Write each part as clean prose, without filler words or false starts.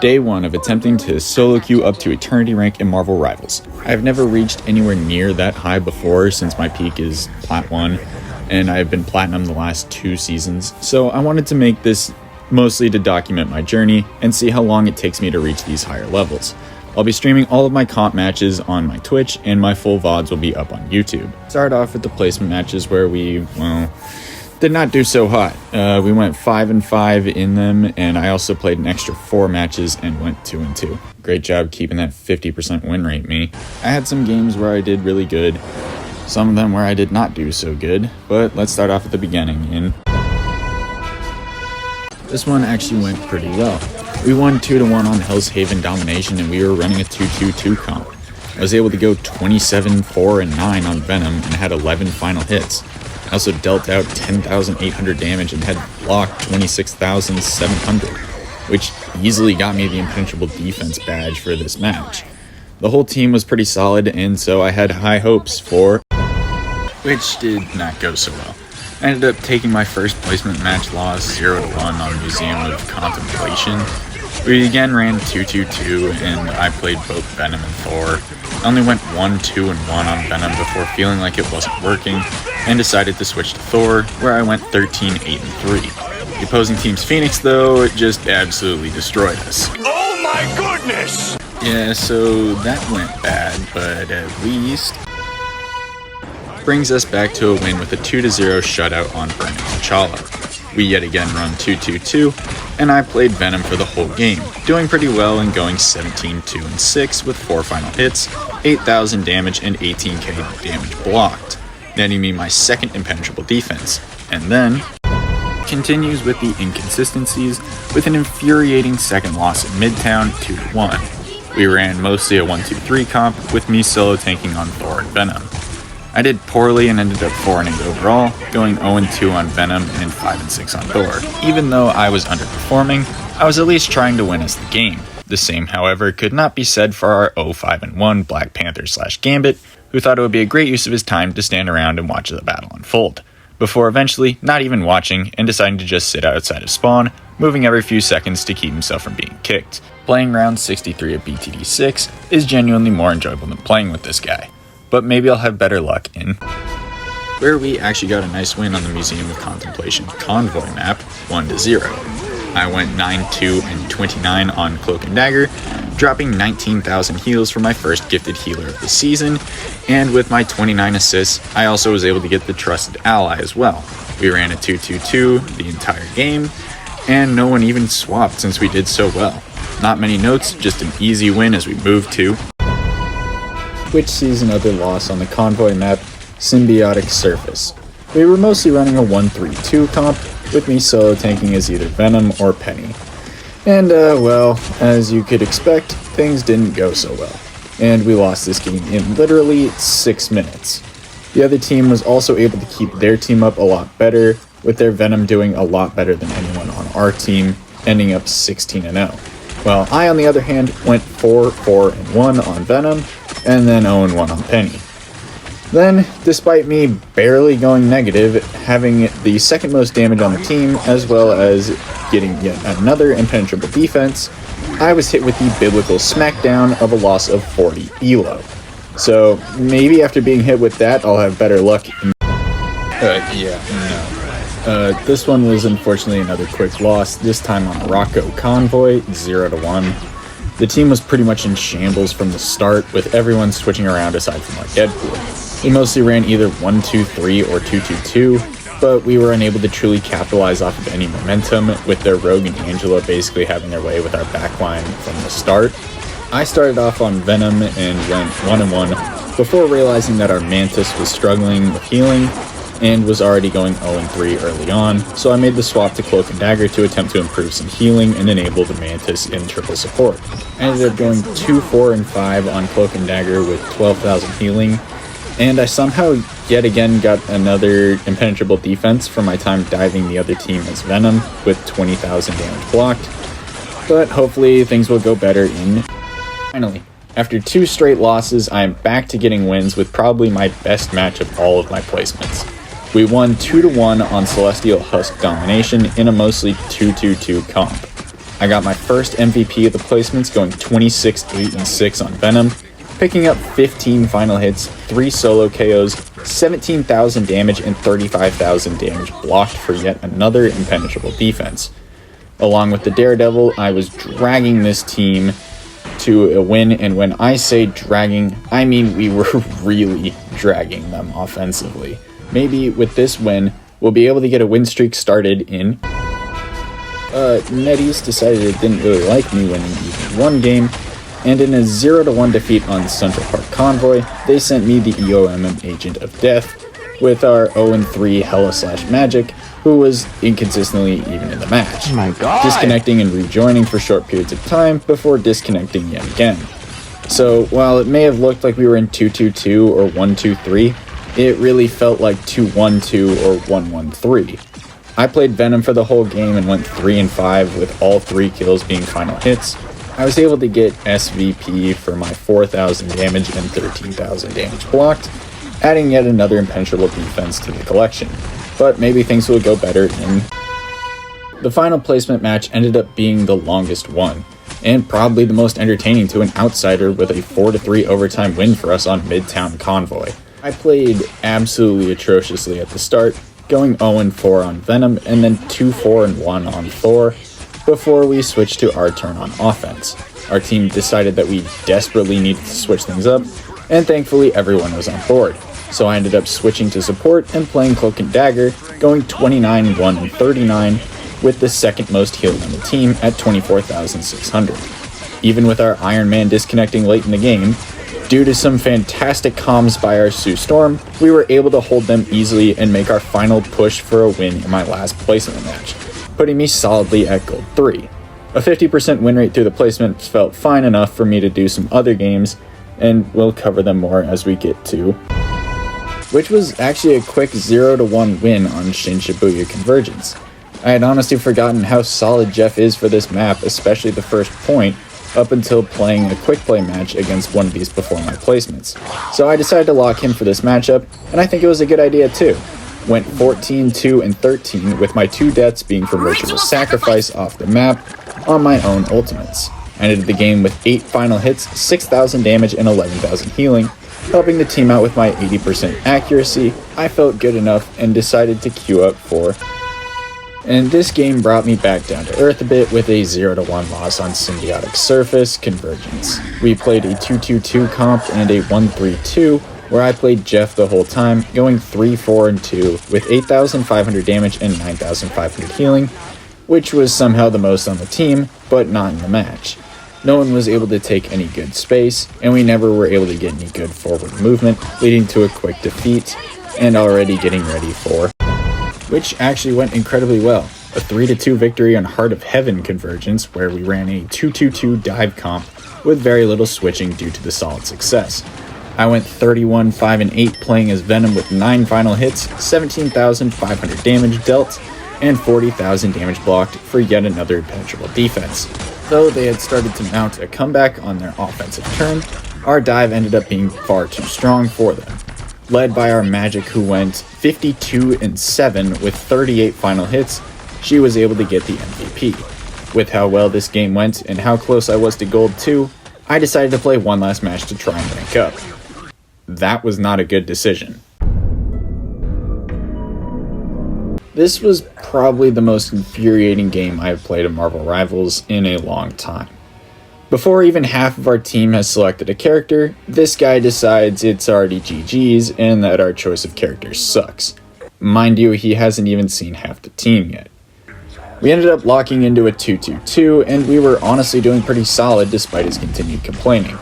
Day 1 of attempting to solo queue up to Eternity rank in Marvel Rivals. I've never reached anywhere near that high before since my peak is Plat 1, and I've been Platinum the last 2 seasons, so I wanted to make this mostly to document my journey and see how long it takes me to reach these higher levels. I'll be streaming all of my comp matches on my Twitch, and my full VODs will be up on YouTube. Start off with the placement matches where we, did not do so hot. We went 5-5 in them, and I also played an extra 4 matches and went 2-2. Great job keeping that 50% win rate, me. I had some games where I did really good, some of them where I did not do so good, but let's start off at the beginning. This one actually went pretty well. We won 2-1 on Hell's Haven Domination, and we were running a 2-2-2 comp. I was able to go 27-4-9 on Venom and had 11 final hits. I also dealt out 10,800 damage and had blocked 26,700, which easily got me the Impenetrable Defense badge for this match. The whole team was pretty solid, and so I had high hopes for, which did not go so well. I ended up taking my first placement match loss 0-1 on Museum of Contemplation. We again ran 2-2-2, and I played both Venom and Thor. I only went 1-2-1 on Venom before feeling like it wasn't working, and decided to switch to Thor, where I went 13-8-3. The opposing team's Phoenix, though, just absolutely destroyed us. Oh my goodness! Yeah, so that went bad, but at least brings us back to a win with a 2-0 shutout on Burning T'Challa. We yet again run 2-2-2, and I played Venom for the whole game, doing pretty well and going 17-2-6 with 4 final hits, 8,000 damage, and 18k damage blocked, netting me my second Impenetrable Defense, and then continues with the inconsistencies with an infuriating second loss at Midtown 2-1. We ran mostly a 1-2-3 comp with me solo tanking on Thor and Venom. I did poorly and ended up 4-8 overall, going 0-2 on Venom and 5-6 on Thor. Even though I was underperforming, I was at least trying to win us the game. The same, however, could not be said for our 0-5-1 Black Panther/Gambit, who thought it would be a great use of his time to stand around and watch the battle unfold, before eventually not even watching and deciding to just sit outside of spawn, moving every few seconds to keep himself from being kicked. Playing round 63 of BTD 6 is genuinely more enjoyable than playing with this guy, but maybe I'll have better luck in where we actually got a nice win on the Museum of Contemplation Convoy map, 1-0. I went 9-2-29 on Cloak and Dagger, dropping 19,000 heals for my first gifted healer of the season, and with my 29 assists, I also was able to get the Trusted Ally as well. We ran a 2-2-2 the entire game, and no one even swapped since we did so well. Not many notes, just an easy win as we moved to which sees another loss on the Convoy map, Symbiotic Surface. We were mostly running a 1-3-2 comp, with me solo tanking as either Venom or Penny. And, well, as you could expect, things didn't go so well, and we lost this game in literally 6 minutes. The other team was also able to keep their team up a lot better, with their Venom doing a lot better than anyone on our team, ending up 16-0. While I, on the other hand, went 4-4-1 on Venom, and then 0-1 on Penny. Then, despite me barely going negative, having the second most damage on the team, as well as getting yet another Impenetrable Defense, I was hit with the biblical smackdown of a loss of 40 elo. So, maybe after being hit with that, I'll have better luck. This one was unfortunately another quick loss, this time on Rocco Convoy, 0-1. The team was pretty much in shambles from the start, with everyone switching around aside from our Deadpool. We mostly ran either 1-2-3 or 2-2-2, but we were unable to truly capitalize off of any momentum, with their Rogue and Angela basically having their way with our backline from the start. I started off on Venom and went 1-1, before realizing that our Mantis was struggling with healing, and was already going 0-3 early on, so I made the swap to Cloak and Dagger to attempt to improve some healing and enable the Mantis in triple support. I ended up going 2-4-5 on Cloak and Dagger with 12,000 healing, and I somehow yet again got another Impenetrable Defense for my time diving the other team as Venom with 20,000 damage blocked, but hopefully things will go better in. Finally, after 2 straight losses, I am back to getting wins with probably my best match of all of my placements. We won 2-1 on Celestial Husk Domination in a mostly 2-2-2 comp. I got my first MVP of the placements, going 26, 8, and 6 on Venom, picking up 15 final hits, 3 solo KOs, 17,000 damage, and 35,000 damage blocked for yet another impenetrable defense. Along with the Daredevil, I was dragging this team to a win, and when I say dragging, I mean we were really dragging them offensively. Maybe with this win, we'll be able to get a win streak started in. NetEase decided it didn't really like me winning even one game, and in a 0-1 defeat on Central Park Convoy, they sent me the EOMM Agent of Death with our 0-3 Hella/Magic, who was inconsistently even in the match, Oh my god! disconnecting and rejoining for short periods of time before disconnecting yet again. So while it may have looked like we were in 2-2-2 or 1-2-3, it really felt like 2-1-2 or 1-1-3. I played Venom for the whole game and went 3-5 with all 3 kills being final hits. I was able to get SVP for my 4,000 damage and 13,000 damage blocked, adding yet another impenetrable defense to the collection. But maybe things will go better in. The final placement match ended up being the longest one, and probably the most entertaining to an outsider, with a 4-3 overtime win for us on Midtown Convoy. I played absolutely atrociously at the start, going 0-4 on Venom and then 2-4-1 on Thor, before we switched to our turn on offense. Our team decided that we desperately needed to switch things up, and thankfully everyone was on board. So I ended up switching to support and playing Cloak and Dagger, going 29, 1, and 39, with the second most healing on the team at 24,600. Even with our Iron Man disconnecting late in the game, due to some fantastic comms by our Sue Storm, we were able to hold them easily and make our final push for a win in my last placement match, putting me solidly at Gold 3. A 50% win rate through the placements felt fine enough for me to do some other games, and we'll cover them more as we get to, which was actually a quick 0-1 win on Shin Shibuya Convergence. I had honestly forgotten how solid Jeff is for this map, especially the first point, up until playing a quick play match against one of these before my placements. So I decided to lock him for this matchup, and I think it was a good idea too. Went 14, 2, and 13 with my 2 deaths being from Ritual Sacrifice off the map on my own ultimates. I ended the game with 8 final hits, 6,000 damage, and 11,000 healing, helping the team out with my 80% accuracy. I felt good enough and decided to queue up for. And this game brought me back down to earth a bit with a 0-1 loss on Symbiotic Surface Convergence. We played a 2-2-2 comp and a 1-3-2, where I played Jeff the whole time, going 3-4-2 with 8,500 damage and 9,500 healing, which was somehow the most on the team, but not in the match. No one was able to take any good space, and we never were able to get any good forward movement, leading to a quick defeat, and already getting ready for, which actually went incredibly well. A 3-2 victory on Heart of Heaven Convergence, where we ran a 2-2-2 dive comp with very little switching due to the solid success. I went 31, 5, and 8 playing as Venom with 9 final hits, 17,500 damage dealt, and 40,000 damage blocked for yet another impenetrable defense. Though they had started to mount a comeback on their offensive turn, our dive ended up being far too strong for them. Led by our Magic, who went 52-7 with 38 final hits, she was able to get the MVP. With how well this game went and how close I was to Gold 2, I decided to play one last match to try and rank up. That was not a good decision. This was probably the most infuriating game I have played in Marvel Rivals in a long time. Before even half of our team has selected a character, this guy decides it's already GG's and that our choice of characters sucks. Mind you, he hasn't even seen half the team yet. We ended up locking into a 2-2-2, and we were honestly doing pretty solid despite his continued complaining.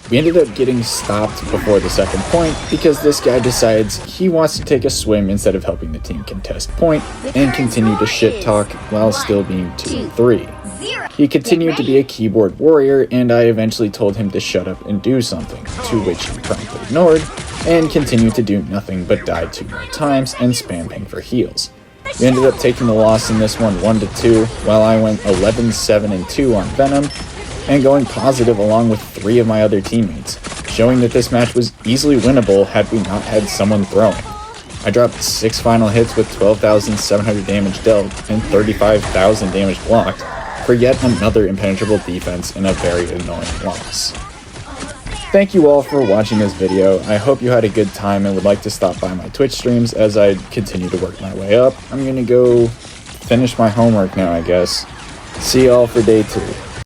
We ended up getting stopped before the second point because this guy decides he wants to take a swim instead of helping the team contest point and continue to shit talk while still being 2-3. He continued to be a keyboard warrior, and I eventually told him to shut up and do something, to which he promptly ignored, and continued to do nothing but die 2 more times and spam ping for heals. We ended up taking the loss in this one 1-2, while I went 11-7-2 on Venom, and going positive along with 3 of my other teammates, showing that this match was easily winnable had we not had someone throwing. I dropped 6 final hits with 12,700 damage dealt and 35,000 damage blocked, for yet another impenetrable defense and a very annoying loss. Thank you all for watching this video. I hope you had a good time and would like to stop by my Twitch streams as I continue to work my way up. I'm gonna go finish my homework now, I guess. See y'all for day 2.